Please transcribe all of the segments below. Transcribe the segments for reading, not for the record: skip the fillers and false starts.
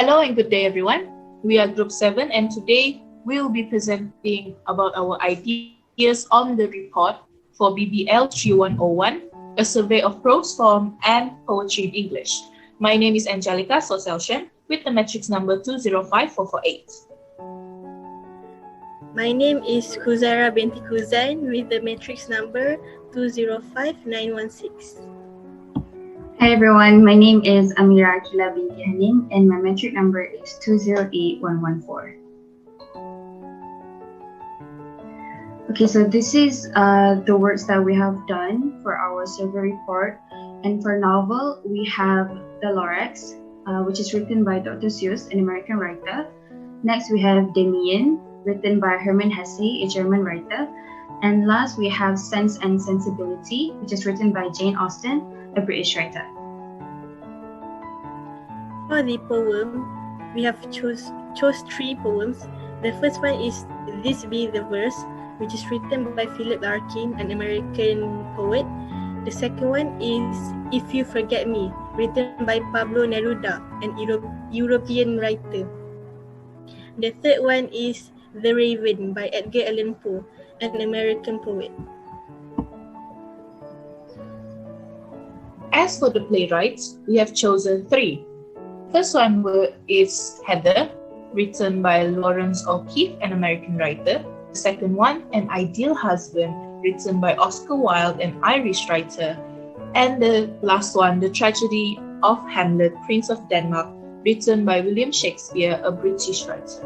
Hello and good day everyone. We are Group 7 and today we will be presenting about our ideas on the report for BBL3101, a survey of prose form and poetry in English. My name is Angelica Soselshen with the matrix number 205448. My name is Huzaira binti Huzain with the matrix number 205916. Hi everyone, my name is Amira Akila binti Hanim and my metric number is 208114. Okay, so this is the works that we have done for our survey report. And for novel, we have The Lorax, which is written by Dr. Seuss, an American writer. Next, we have Damien, written by Hermann Hesse, a German writer. And last, we have Sense and Sensibility, which is written by Jane Austen, a British writer. For the poem, we have chose 3 poems. The first one is This Be the Verse, which is written by Philip Larkin, an American poet. The second one is If You Forget Me, written by Pablo Neruda, an European writer. The third one is The Raven by Edgar Allan Poe, an American poet. As for the playwrights, we have chosen 3. First one is Heather, written by Lawrence O'Keefe, an American writer. The second one, An Ideal Husband, written by Oscar Wilde, an Irish writer. And the last one, The Tragedy of Hamlet, Prince of Denmark, written by William Shakespeare, a British writer.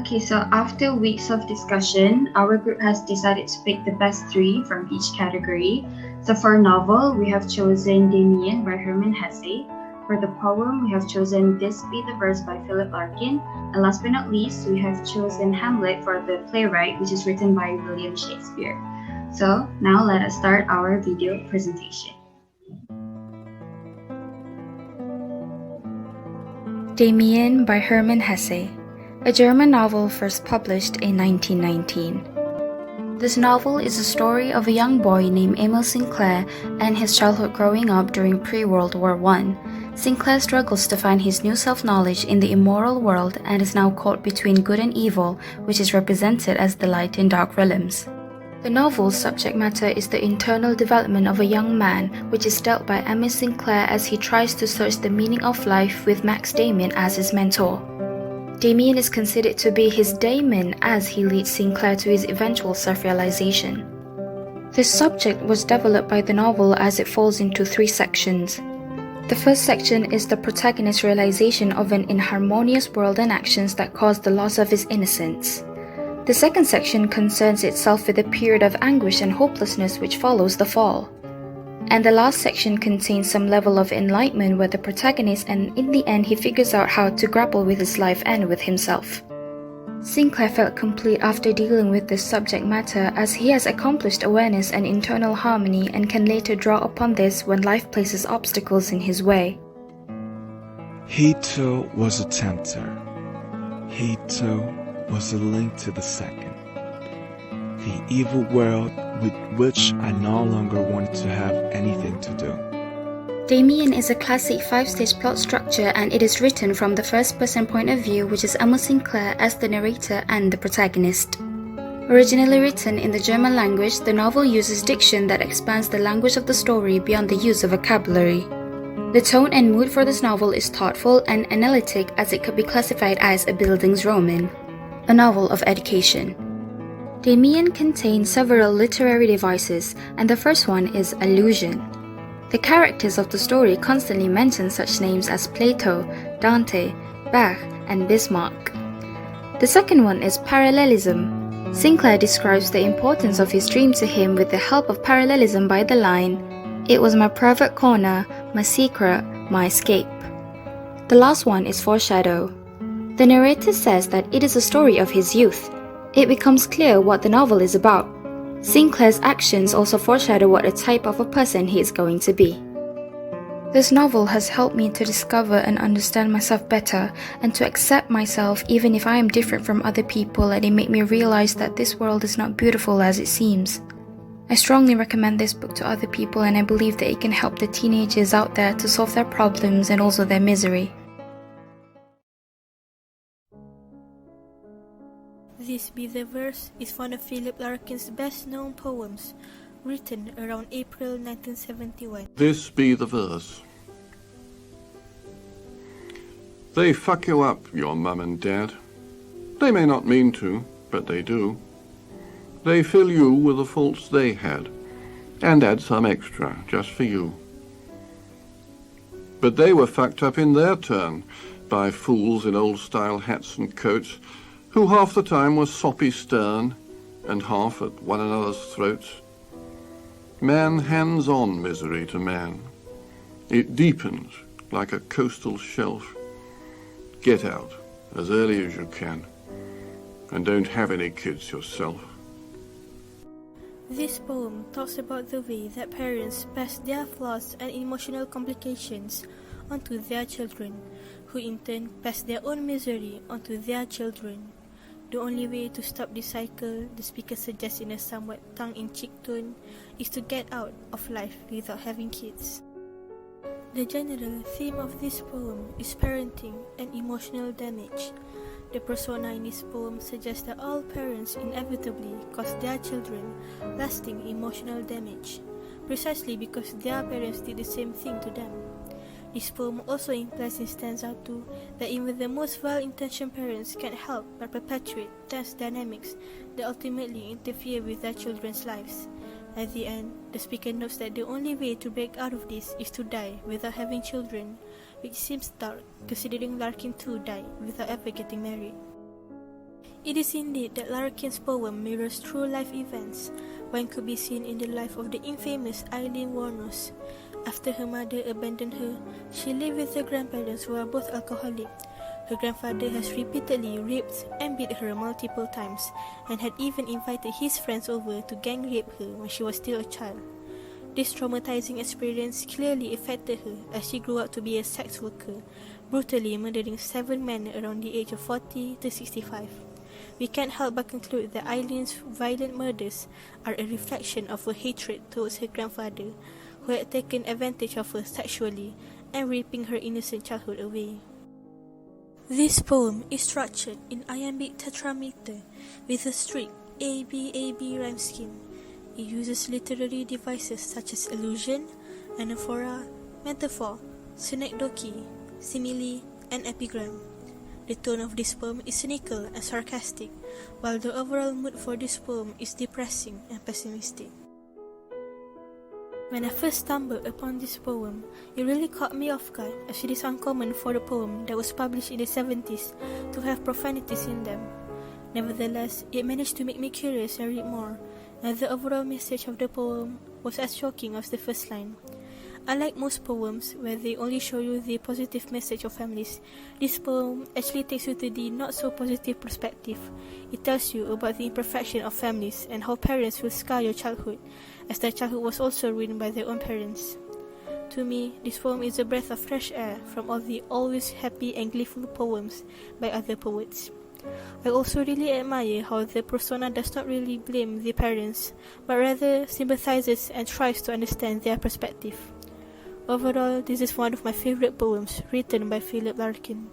Okay, so after weeks of discussion, our group has decided to pick the best 3 from each category. So for novel, we have chosen Damien by Hermann Hesse. For the poem, we have chosen This Be the Verse by Philip Larkin. And last but not least, we have chosen Hamlet for the playwright, which is written by William Shakespeare. So now let us start our video presentation. Damien by Hermann Hesse, a German novel first published in 1919. This novel is a story of a young boy named Emil Sinclair and his childhood growing up during pre-World War I. Sinclair struggles to find his new self-knowledge in the immoral world and is now caught between good and evil, which is represented as the light and dark realms. The novel's subject matter is the internal development of a young man, which is dealt by Emil Sinclair as he tries to search the meaning of life with Max Damien as his mentor. Damien is considered to be his daemon as he leads Sinclair to his eventual self-realization. This subject was developed by the novel as it falls into 3 sections. The first section is the protagonist's realization of an inharmonious world and actions that caused the loss of his innocence. The second section concerns itself with a period of anguish and hopelessness which follows the fall. And the last section contains some level of enlightenment where the protagonist and in the end he figures out how to grapple with his life and with himself. Sinclair felt complete after dealing with this subject matter as he has accomplished awareness and internal harmony and can later draw upon this when life places obstacles in his way. He too was a tempter. He too was a link to the second. The evil world with which I no longer wanted to have anything to do. Damien is a classic 5-stage plot structure and it is written from the first-person point of view, which is Emil Sinclair as the narrator and the protagonist. Originally written in the German language, the novel uses diction that expands the language of the story beyond the use of vocabulary. The tone and mood for this novel is thoughtful and analytic as it could be classified as a Bildungsroman, a novel of education. Damien contains several literary devices, and the first one is allusion. The characters of the story constantly mention such names as Plato, Dante, Bach, and Bismarck. The second one is parallelism. Sinclair describes the importance of his dream to him with the help of parallelism by the line, "It was my private corner, my secret, my escape." The last one is foreshadow. The narrator says that it is a story of his youth. It becomes clear what the novel is about. Sinclair's actions also foreshadow what a type of a person he is going to be. This novel has helped me to discover and understand myself better and to accept myself even if I am different from other people, and it made me realize that this world is not beautiful as it seems. I strongly recommend this book to other people, and I believe that it can help the teenagers out there to solve their problems and also their misery. This Be the Verse is one of Philip Larkin's best-known poems, written around April 1971. This be the verse. They fuck you up, your mum and dad. They may not mean to, but they do. They fill you with the faults they had, and add some extra just for you. But they were fucked up in their turn by fools in old-style hats and coats, who half the time were soppy stern, and half at one another's throats. Man hands on misery to man. It deepens like a coastal shelf. Get out as early as you can, and don't have any kids yourself. This poem talks about the way that parents pass their flaws and emotional complications onto their children, who in turn pass their own misery onto their children. The only way to stop this cycle, the speaker suggests in a somewhat tongue-in-cheek tone, is to get out of life without having kids. The general theme of this poem is parenting and emotional damage. The persona in this poem suggests that all parents inevitably cause their children lasting emotional damage, precisely because their parents did the same thing to them. This poem also implies in stanza 2 that even the most well-intentioned parents can't help but perpetuate tense dynamics that ultimately interfere with their children's lives. At the end, the speaker notes that the only way to break out of this is to die without having children, which seems dark considering Larkin too died without ever getting married. It is indeed that Larkin's poem mirrors true life events. One could be seen in the life of the infamous Eileen Wuornos. After her mother abandoned her, she lived with her grandparents who are both alcoholic. Her grandfather has repeatedly raped and beat her multiple times, and had even invited his friends over to gang rape her when she was still a child. This traumatizing experience clearly affected her as she grew up to be a sex worker, brutally murdering 7 men around the age of 40 to 65. We can't help but conclude that Eileen's violent murders are a reflection of her hatred towards her grandfather, who had taken advantage of her sexually and raping her innocent childhood away. This poem is structured in iambic tetrameter with a strict ABAB rhyme scheme. It uses literary devices such as allusion, anaphora, metaphor, synecdoche, simile, and epigram. The tone of this poem is cynical and sarcastic, while the overall mood for this poem is depressing and pessimistic. When I first stumbled upon this poem, it really caught me off guard, as it is uncommon for a poem that was published in the 70s to have profanities in them. Nevertheless, it managed to make me curious and read more, and the overall message of the poem was as shocking as the first line. Unlike most poems, where they only show you the positive message of families, this poem actually takes you to the not-so-positive perspective. It tells you about the imperfection of families and how parents will scar your childhood, as their childhood was also ruined by their own parents. To me, this poem is a breath of fresh air from all the always happy and gleeful poems by other poets. I also really admire how the persona does not really blame the parents, but rather sympathizes and tries to understand their perspective. Overall, this is one of my favorite poems written by Philip Larkin.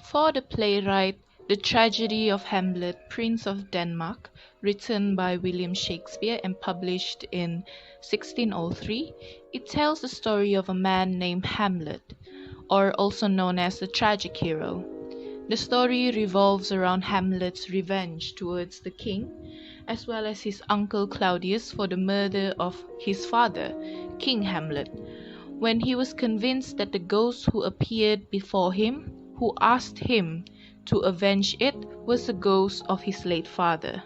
For the playwright, The Tragedy of Hamlet, Prince of Denmark, written by William Shakespeare and published in 1603, it tells the story of a man named Hamlet, or also known as the tragic hero. The story revolves around Hamlet's revenge towards the king, as well as his uncle Claudius for the murder of his father, King Hamlet, when he was convinced that the ghost who appeared before him, who asked him to avenge it, was the ghost of his late father.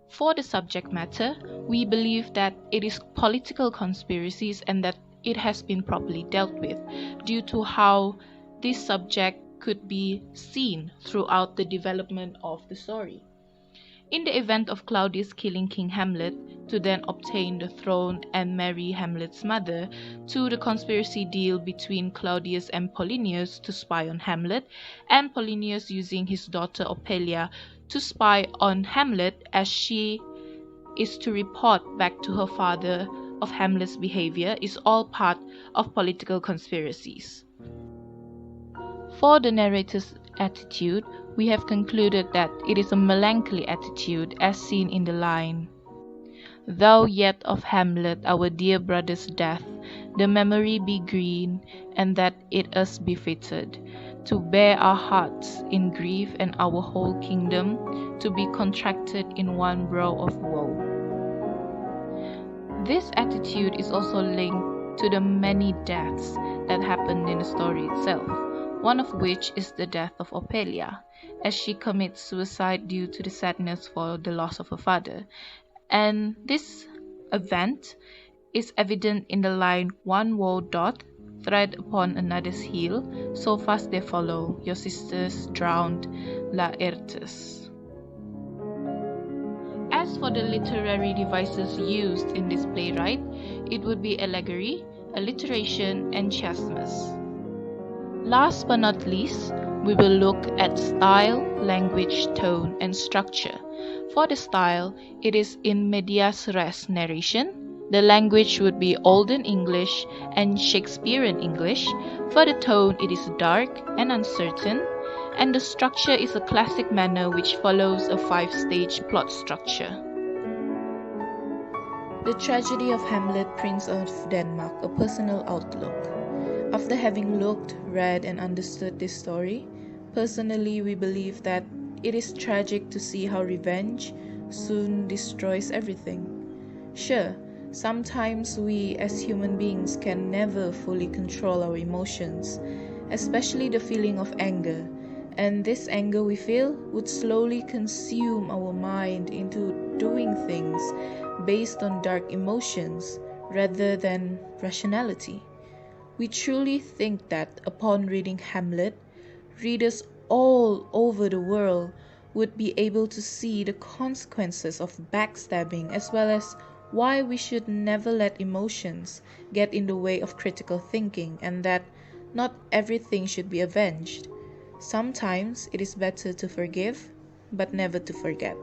For the subject matter, we believe that it is political conspiracies and that it has been properly dealt with, due to how this subject could be seen throughout the development of the story. In the event of Claudius killing King Hamlet to then obtain the throne and marry Hamlet's mother, to the conspiracy deal between Claudius and Polinius to spy on Hamlet, and Polinius using his daughter Ophelia to spy on Hamlet as she is to report back to her father of Hamlet's behavior is all part of political conspiracies. For the narrator's attitude, we have concluded that it is a melancholy attitude as seen in the line, "Thou yet of Hamlet, our dear brother's death, the memory be green, and that it us befitted, to bear our hearts in grief and our whole kingdom to be contracted in one brow of woe." This attitude is also linked to the many deaths that happened in the story itself, one of which is the death of Ophelia, as she commits suicide due to the sadness for the loss of her father. And this event is evident in the line, "One woe doth tread upon another's heel, so fast they follow, your sisters drowned Laertes." As for the literary devices used in this playwright, it would be allegory, alliteration, and chiasmus. Last but not least, we will look at style, language, tone, and structure. For the style, it is in medias res narration. The language would be Olden English and Shakespearean English. For the tone, it is dark and uncertain. And the structure is a classic manner which follows a 5-stage plot structure. The Tragedy of Hamlet, Prince of Denmark, a personal outlook. After having looked, read, and understood this story, personally we believe that it is tragic to see how revenge soon destroys everything. Sure, sometimes we as human beings can never fully control our emotions, especially the feeling of anger. And this anger we feel would slowly consume our mind into doing things based on dark emotions rather than rationality. We truly think that upon reading Hamlet, readers all over the world would be able to see the consequences of backstabbing, as well as why we should never let emotions get in the way of critical thinking, and that not everything should be avenged. Sometimes it is better to forgive, but never to forget.